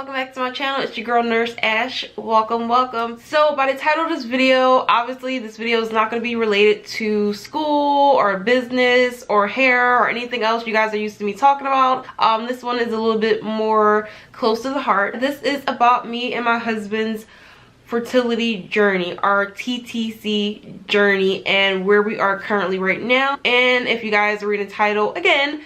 welcome back to my channel. It's your girl Nurse Ash. Welcome. So by the title of this video, obviously this video is not going to be related to school or business or hair or anything else you guys are used to me talking about. This one is a little bit more close to the heart. This is about me and my husband's fertility journey, our TTC journey, and where we are currently right now. And if you guys read the title again,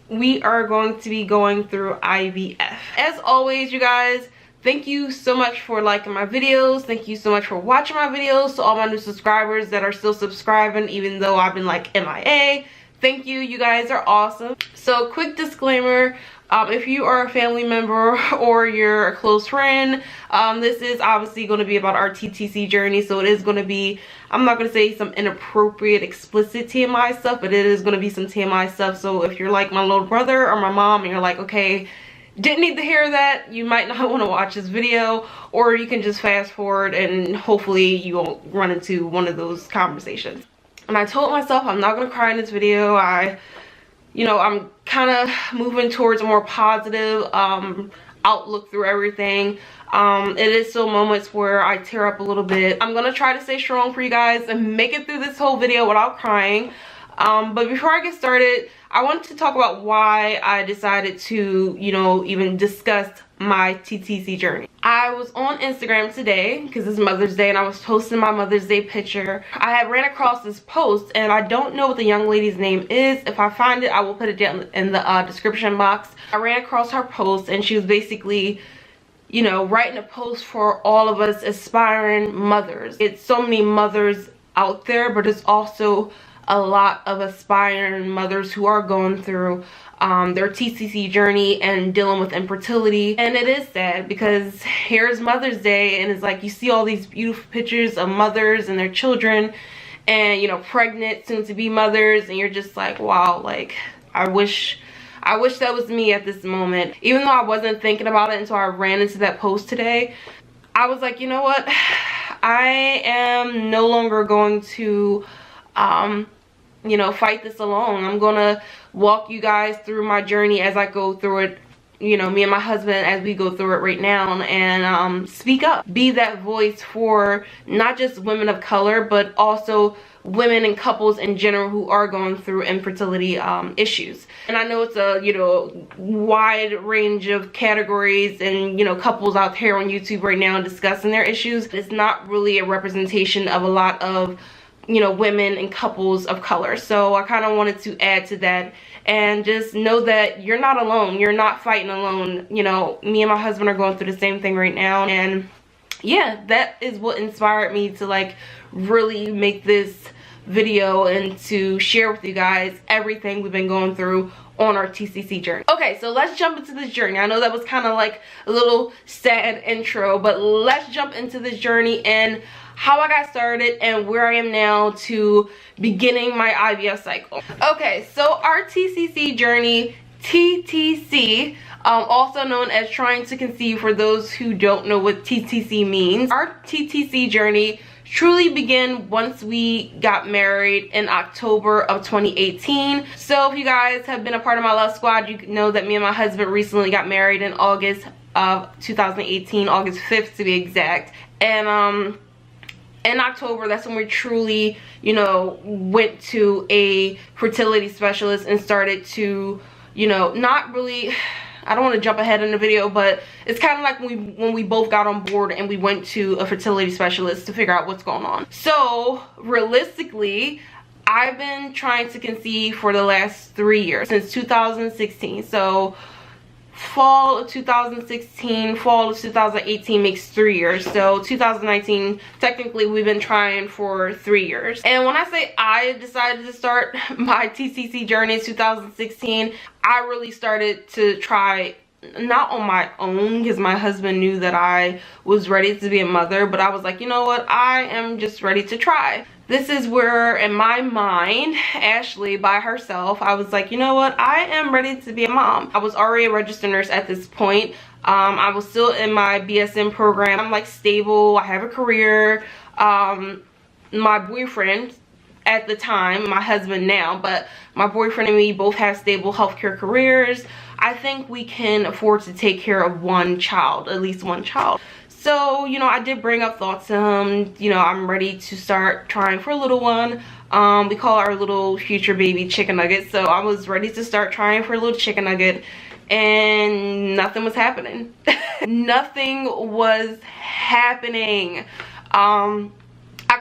we are going to be going through IVF. As always, you guys, thank you so much for liking my videos. Thank you so much for watching my videos. To all my new subscribers that are still subscribing even though I've been like MIA, thank you. You guys are awesome. So quick disclaimer, if you are a family member or you're a close friend, this is obviously going to be about our TTC journey. So it is going to be, I'm not going to say some inappropriate explicit TMI stuff, but it is going to be some TMI stuff. So if you're like my little brother or my mom and you're like, okay, didn't need to hear that, you might not want to watch this video, or you can just fast forward and hopefully you won't run into one of those conversations. And I told myself I'm not going to cry in this video. I'm kind of moving towards a more positive outlook through everything. It is still moments where I tear up a little bit. I'm gonna try to stay strong for you guys and make it through this whole video without crying. But before I get started, I wanted to talk about why I decided to, even discuss my TTC journey. I was on Instagram today because it's Mother's Day and I was posting my Mother's Day picture. I had ran across this post and I don't know what the young lady's name is. If I find it, I will put it down in the description box. I ran across her post and she was basically, writing a post for all of us aspiring mothers. It's so many mothers out there, but it's also a lot of aspiring mothers who are going through their TTC journey and dealing with infertility. And it is sad because here's Mother's Day and it's like you see all these beautiful pictures of mothers and their children and pregnant, soon to be mothers, and you're just like, wow, like I wish that was me at this moment. Even though I wasn't thinking about it until I ran into that post today, I was like, you know what, I am no longer going to fight this alone. I'm gonna walk you guys through my journey as I go through it, me and my husband as we go through it right now, and speak up, be that voice for not just women of color but also women and couples in general who are going through infertility issues. And I know it's a wide range of categories and couples out here on YouTube right now discussing their issues. It's not really a representation of a lot of women and couples of color. So I kind of wanted to add to that and just know that you're not alone. You're not fighting alone. Me and my husband are going through the same thing right now. And yeah, that is what inspired me to like really make this video and to share with you guys everything we've been going through on our TTC journey. Okay, so let's jump into this journey. I know that was kind of like a little sad intro, but let's jump into this journey and how I got started and where I am now to beginning my IVF cycle. Okay, so our TTC journey, TTC, also known as trying to conceive for those who don't know what TTC means. Our TTC journey truly began once we got married in October of 2018. So if you guys have been a part of my Love Squad, you know that me and my husband recently got married in August of 2018, August 5th to be exact. And in October, that's when we truly, went to a fertility specialist and started to, not really, I don't want to jump ahead in the video, but it's kind of like when we both got on board and we went to a fertility specialist to figure out what's going on. So realistically, I've been trying to conceive for the last 3 years, since 2016. So fall of 2016, fall of 2018 makes 3 years. So 2019, technically we've been trying for 3 years. And when I say I decided to start my TTC journey in 2016, I really started to try not on my own because my husband knew that I was ready to be a mother, but I was like, you know what, I am just ready to try. This is where in my mind, Ashley by herself, I was like, you know what, I am ready to be a mom. I was already a registered nurse at this point. I was still in my BSN program. I'm like stable, I have a career. My boyfriend at the time, my husband now, but my boyfriend and me both have stable healthcare careers. I think we can afford to take care of one child, at least one child. So, you know, I did bring up thoughts to him. You know, I'm ready to start trying for a little one. We call our little future baby Chicken Nugget. So I was ready to start trying for a little chicken nugget, and nothing was happening. Nothing was happening. I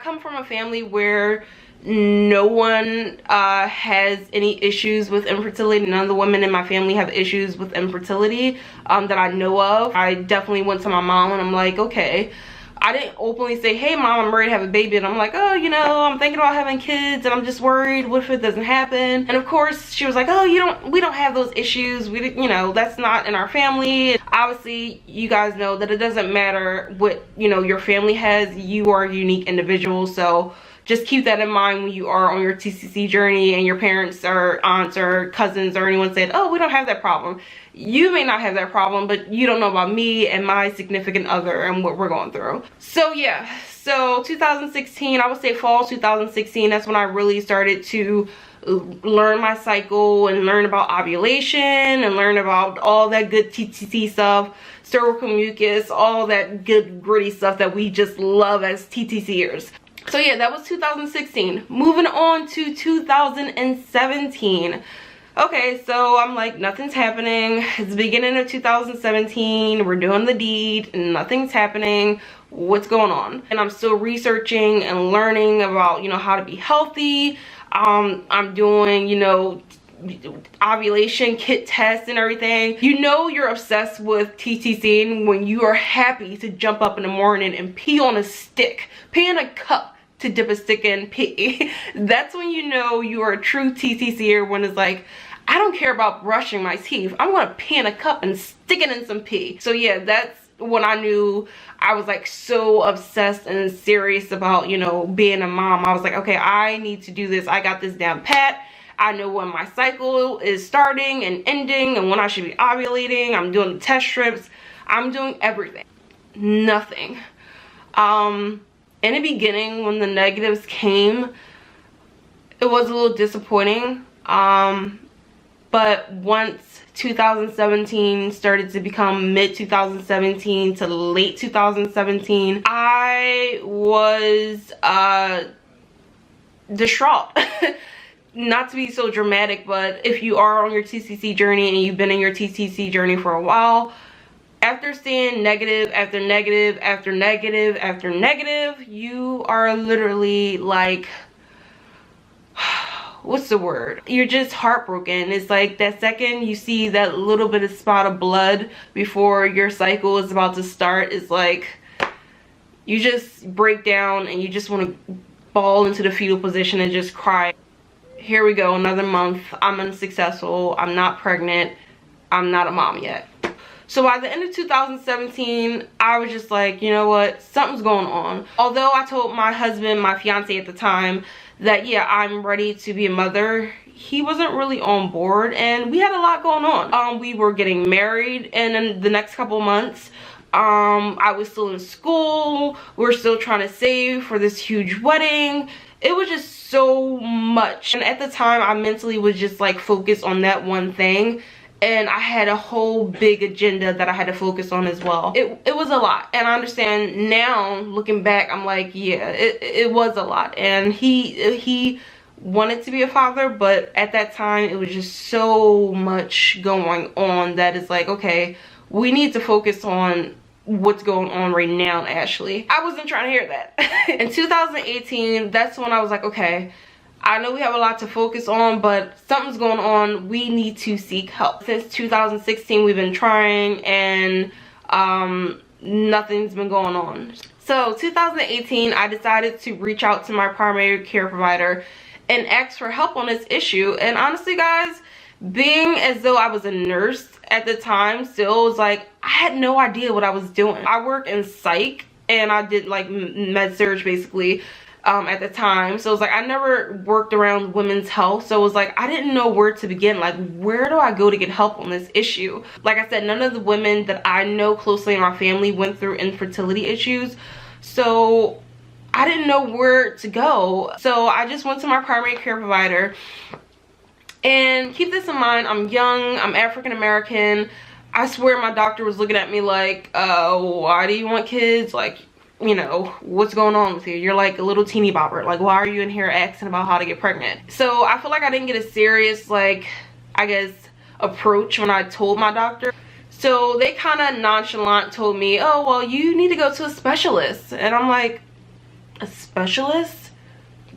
come from a family where no one has any issues with infertility. None of the women in my family have issues with infertility that I know of. I definitely went to my mom and I'm like, okay. I didn't openly say, hey mom, I'm ready to have a baby, and I'm like, oh, you know, I'm thinking about having kids and I'm just worried, what if it doesn't happen? And of course she was like, oh, we don't have those issues, you know, that's not in our family. Obviously you guys know that it doesn't matter what, you know, your family has. You are a unique individual, so just keep that in mind when you are on your TTC journey and your parents or aunts or cousins or anyone said, oh, we don't have that problem. You may not have that problem, but you don't know about me and my significant other and what we're going through. So yeah, so 2016, I would say fall 2016, that's when I really started to learn my cycle and learn about ovulation and learn about all that good TTC stuff, cervical mucus, all that good gritty stuff that we just love as TTCers. So yeah, that was 2016. Moving on to 2017. Okay, so I'm like, nothing's happening. It's the beginning of 2017. We're doing the deed and nothing's happening. What's going on? And I'm still researching and learning about, you know, how to be healthy. I'm doing, you know, ovulation kit tests and everything. You know you're obsessed with TTC when you are happy to jump up in the morning and pee on a stick, pee in a cup to dip a stick in pee. That's when you know you are a true TTCer, when it's like, I don't care about brushing my teeth, I'm gonna pee in a cup and stick it in some pee. So yeah, that's when I knew I was like so obsessed and serious about, you know, being a mom. I was like, okay, I need to do this. I got this down pat. I know when my cycle is starting and ending and when I should be ovulating. I'm doing the test strips. I'm doing everything. Nothing. In the beginning, when the negatives came, it was a little disappointing. But once 2017 started to become mid 2017 to late 2017, I was distraught. Not to be so dramatic, but if you are on your TTC journey and you've been in your TTC journey for a while, after seeing negative after negative after negative after negative, you are literally like, what's the word? You're just heartbroken. It's like that second you see that little bit of spot of blood before your cycle is about to start, it's like you just break down and you just want to fall into the fetal position and just cry. Here we go, another month. I'm unsuccessful. I'm not pregnant. I'm not a mom yet. So by the end of 2017, I was just like, you know what? Something's going on. Although I told my husband, my fiance at the time, that yeah, I'm ready to be a mother, he wasn't really on board, and we had a lot going on. We were getting married in the next couple months. I was still in school. We were still trying to save for this huge wedding. It was just so much, and at the time I mentally was just like focused on that one thing, and I had a whole big agenda that I had to focus on as well. It was a lot, and I understand now looking back, I'm like, yeah, it was a lot. And he wanted to be a father, but at that time it was just so much going on that it's like, okay, we need to focus on what's going on right now. Ashley, I wasn't trying to hear that. In 2018, that's when I was like, okay, I know we have a lot to focus on, but something's going on. We need to seek help. Since 2016, we've been trying, and nothing's been going on. So 2018, I decided to reach out to my primary care provider and ask for help on this issue. And honestly, guys, being as though I was a nurse at the time, still was like, I had no idea what I was doing. I work in psych, and I did like med surg basically at the time. So it was like I never worked around women's health, so it was like I didn't know where to begin. Like, where do I go to get help on this issue? Like I said, none of the women that I know closely in my family went through infertility issues, so I didn't know where to go. So I just went to my primary care provider. And keep this in mind, I'm young, I'm African American. I swear my doctor was looking at me like, why do you want kids? Like, you know, what's going on with you? You're like a little teeny bopper. Like, why are you in here asking about how to get pregnant? So I feel like I didn't get a serious, like, I guess, approach when I told my doctor. So they kind of nonchalant told me, oh, well, you need to go to a specialist. And I'm like, a specialist?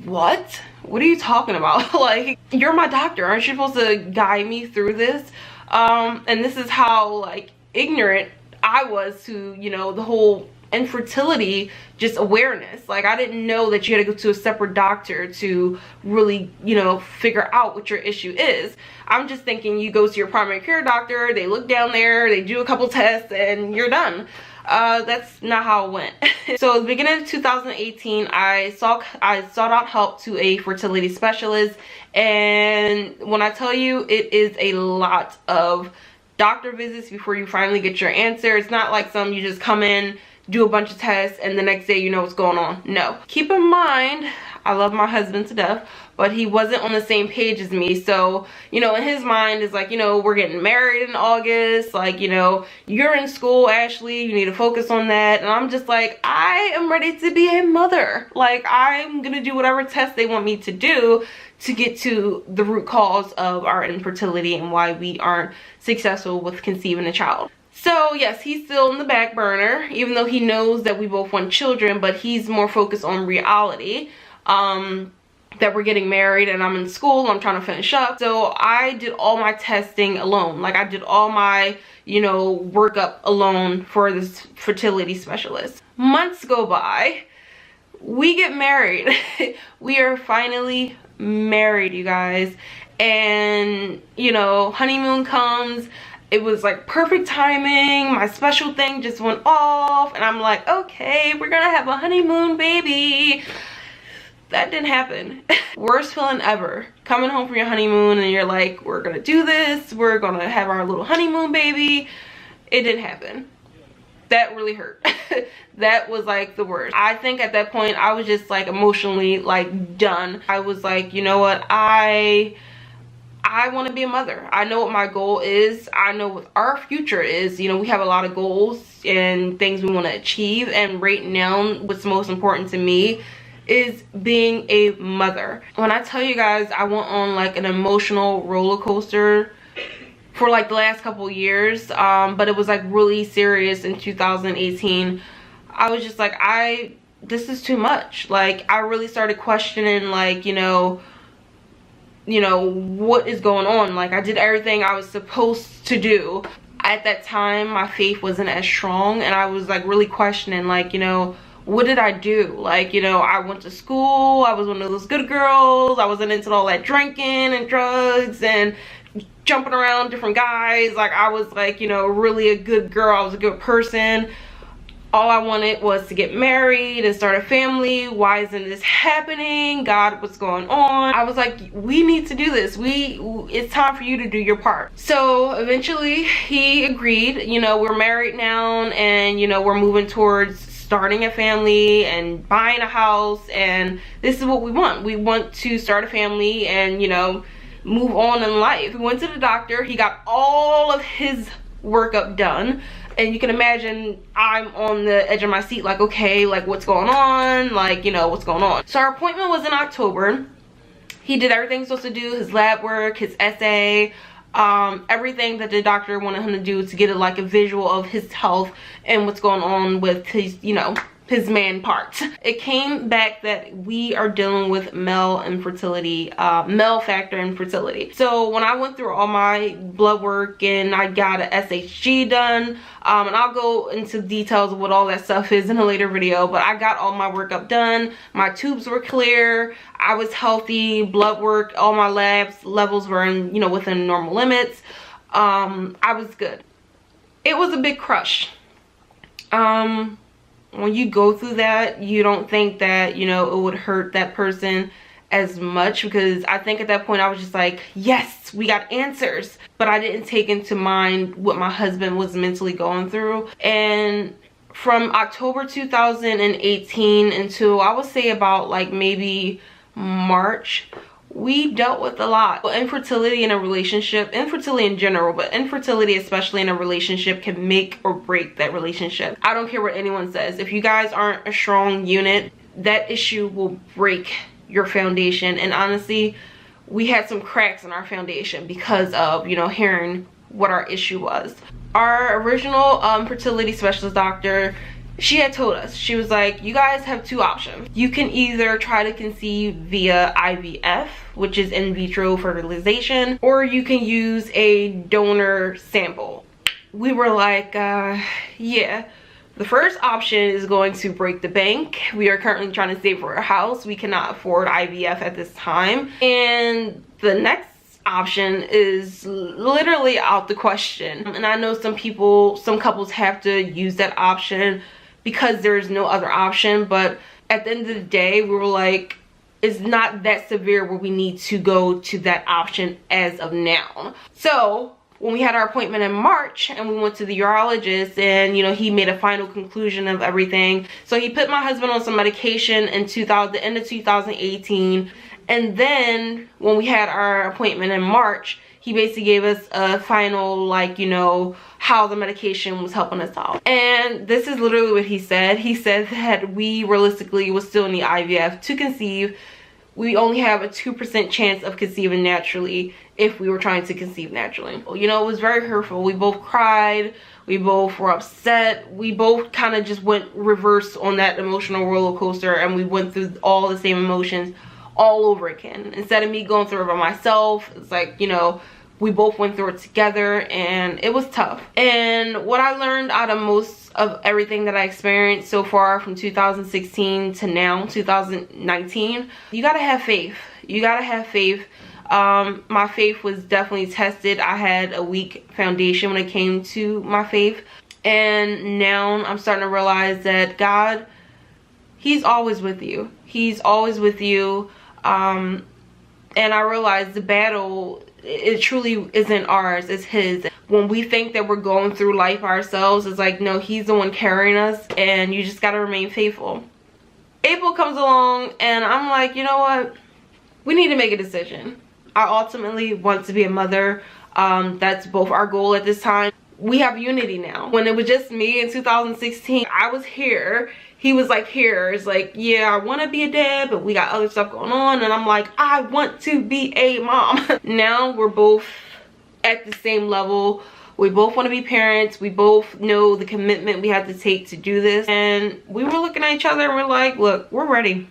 What? What are you talking about? Like, you're my doctor. Aren't you supposed to guide me through this? And this is how, like, ignorant I was to, you know, the whole infertility just awareness. Like, I didn't know that you had to go to a separate doctor to really, you know, figure out what your issue is. I'm just thinking you go to your primary care doctor, they look down there, they do a couple tests, and you're done. That's not how it went. So at the beginning of 2018, I sought out help to a fertility specialist, and when I tell you, it is a lot of doctor visits before you finally get your answer. It's not like some you just come in, do a bunch of tests, and the next day you know what's going on. No. Keep in mind, I love my husband to death, but he wasn't on the same page as me. So, you know, in his mind is like, you know, we're getting married in August. Like, you know, you're in school, Ashley. You need to focus on that. And I'm just like, I am ready to be a mother. Like, I'm going to do whatever test they want me to do to get to the root cause of our infertility and why we aren't successful with conceiving a child. So yes, he's still in the back burner, even though he knows that we both want children, but he's more focused on reality. That we're getting married and I'm in school, I'm trying to finish up. So I did all my testing alone. Like, I did all my, you know, workup alone for this fertility specialist. Months go by, we get married. We are finally married, you guys. And, you know, honeymoon comes. It was like perfect timing. My special thing just went off and I'm like, okay, we're gonna have a honeymoon baby. That didn't happen. Worst feeling ever. Coming home from your honeymoon and you're like, we're gonna do this, we're gonna have our little honeymoon baby. It didn't happen. That really hurt. That was like the worst. I think at that point I was just like emotionally like done. I was like, you know what, I want to be a mother. I know what my goal is. I know what our future is. You know, we have a lot of goals and things we want to achieve, and right now what's most important to me is being a mother. When I tell you guys, I went on like an emotional roller coaster for like the last couple years, but it was like really serious in 2018. I was just like, this is too much. Like, I really started questioning, like, you know, what is going on. Like, I did everything I was supposed to do. At that time, my faith wasn't as strong, and I was like really questioning, like, you know, what did I do? Like, you know, I went to school, I was one of those good girls, I wasn't into all that drinking and drugs and jumping around different guys. Like, I was like, you know, really a good girl, I was a good person. All I wanted was to get married and start a family. Why isn't this happening? God, what's going on? I was like, we need to do this. It's time for you to do your part. So eventually he agreed. You know, we're married now, and, you know, we're moving towards starting a family and buying a house, and this is what we want. We want to start a family and, you know, move on in life. We went to the doctor. He got all of his workup done. And you can imagine I'm on the edge of my seat, like, okay, like, what's going on? Like, you know, what's going on? So our appointment was in October. He did everything he was supposed to do, his lab work, his essay, everything that the doctor wanted him to do to get a visual of his health and what's going on with his, you know, his man parts. It came back that we are dealing with male infertility, male factor infertility. So when I went through all my blood work and I got an SHG done, and I'll go into details of what all that stuff is in a later video, but I got all my workup done. My tubes were clear. I was healthy. Blood work, all my labs levels were in, you know, within normal limits. I was good. It was a big crush. When you go through that, you don't think that, you know, it would hurt that person as much, because I think at that point I was just like, yes, we got answers. But I didn't take into mind what my husband was mentally going through. And from October 2018 until I would say about like maybe March, we dealt with a lot. Well, infertility in a relationship, infertility in general, but infertility especially in a relationship can make or break that relationship. I don't care what anyone says. If you guys aren't a strong unit, that issue will break your foundation. And honestly, we had some cracks in our foundation because of, you know, hearing what our issue was. Our original fertility specialist doctor, she had told us, she was like, you guys have two options. You can either try to conceive via IVF, which is in vitro fertilization, or you can use a donor sample. We were like, yeah. The first option is going to break the bank. We are currently trying to save for a house. We cannot afford IVF at this time. And the next option is literally out the question. And I know some couples have to use that option because there's no other option, but at the end of the day, we were like, it's not that severe where we need to go to that option as of now. So when we had our appointment in March and we went to the urologist, and you know, he made a final conclusion of everything. So he put my husband on some medication in the end of 2018. And then when we had our appointment in March, he basically gave us a final, like, you know, how the medication was helping us out. And this is literally what he said. He said that we realistically will still need IVF to conceive. We only have a 2% chance of conceiving naturally if we were trying to conceive naturally. You know, it was very hurtful. We both cried. We both were upset. We both kind of just went reverse on that emotional roller coaster, and we went through all the same emotions all over again. Instead of me going through it by myself, it's like, you know, we both went through it together, and it was tough. And what I learned out of most of everything that I experienced so far from 2016 to now, 2019, you gotta have faith. You gotta have faith. My faith was definitely tested. I had a weak foundation when it came to my faith. And now I'm starting to realize that God, He's always with you. He's always with you. And I realized the battle, it truly isn't ours, it's His. When we think that we're going through life ourselves, it's like, no, He's the one carrying us, and you just gotta remain faithful. April comes along, and I'm like, you know what? We need to make a decision. I ultimately want to be a mother. That's both our goal at this time. We have unity now. When it was just me in 2016, I was here. He was like here. It's like, yeah, I want to be a dad, but we got other stuff going on. And I'm like, I want to be a mom. Now we're both at the same level. We both want to be parents. We both know the commitment we have to take to do this. And we were looking at each other and we're like, look, we're ready.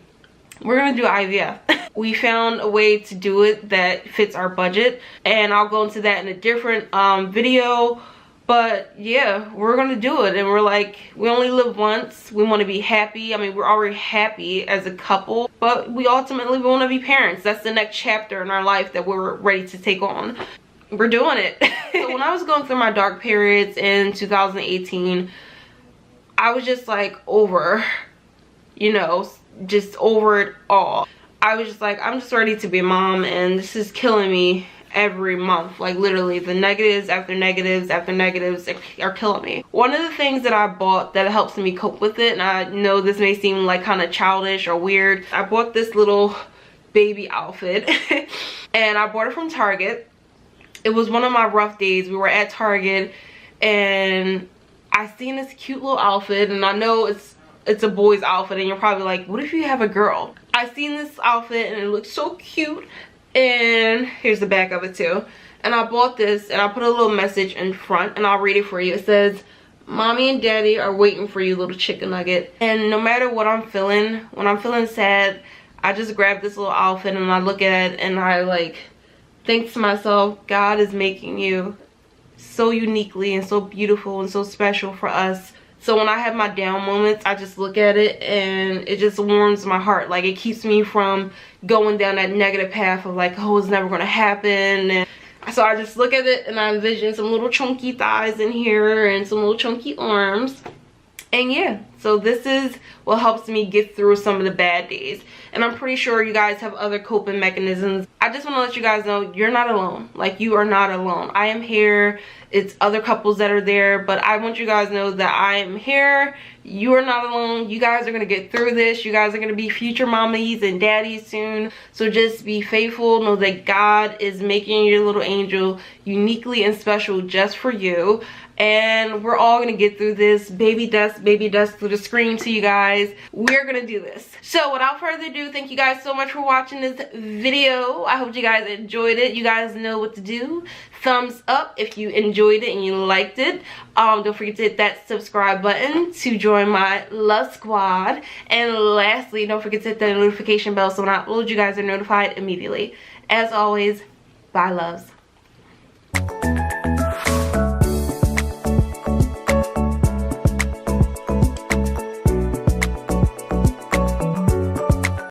We're going to do IVF. We found a way to do it that fits our budget. And I'll go into that in a different video. But yeah, we're gonna do it. And we're like, we only live once. We want to be happy. I mean, we're already happy as a couple, but we ultimately want to be parents. That's the next chapter in our life that we're ready to take on. We're doing it. So when I was going through my dark periods in 2018, I was just like over, you know, just over it all. I was just like, I'm just ready to be a mom, and this is killing me every month. Like literally the negatives after negatives after negatives are killing me. One of the things that I bought that helps me cope with it, and I know this may seem like kind of childish or weird, I bought this little baby outfit and I bought it from Target. It was one of my rough days. We were at Target and I seen this cute little outfit, and I know it's a boy's outfit, and you're probably like, what if you have a girl? I seen this outfit and it looked so cute. And here's the back of it too. And I bought this, and I put a little message in front, and I'll read it for you. It says, Mommy and Daddy are waiting for you, little chicken nugget. And no matter what I'm feeling, when I'm feeling sad, I just grab this little outfit and I look at it and I like think to myself, God is making you so uniquely and so beautiful and so special for us. So when I have my down moments, I just look at it and it just warms my heart. Like, it keeps me from going down that negative path of like, oh, it's never gonna happen. And so I just look at it and I envision some little chunky thighs in here and some little chunky arms. And yeah, So this is what helps me get through some of the bad days. And I'm pretty sure you guys have other coping mechanisms. I just want to let you guys know you're not alone. Like, you are not alone. I am here. It's other couples that are there, but I want you guys to know that I am here. You are not alone. You guys are going to get through this. You guys are going to be future mommies and daddies soon. So just be faithful. Know that God is making your little angel uniquely and special just for you. And we're all gonna get through this. Baby dust through the screen to you guys. We're gonna do this. So without further ado, thank you guys so much for watching this video. I hope you guys enjoyed it. You guys know what to do. Thumbs up if you enjoyed it and you liked it. Don't forget to hit that subscribe button to join my love squad. And lastly, don't forget to hit the notification bell so when I upload, you guys are notified immediately. As always, bye loves.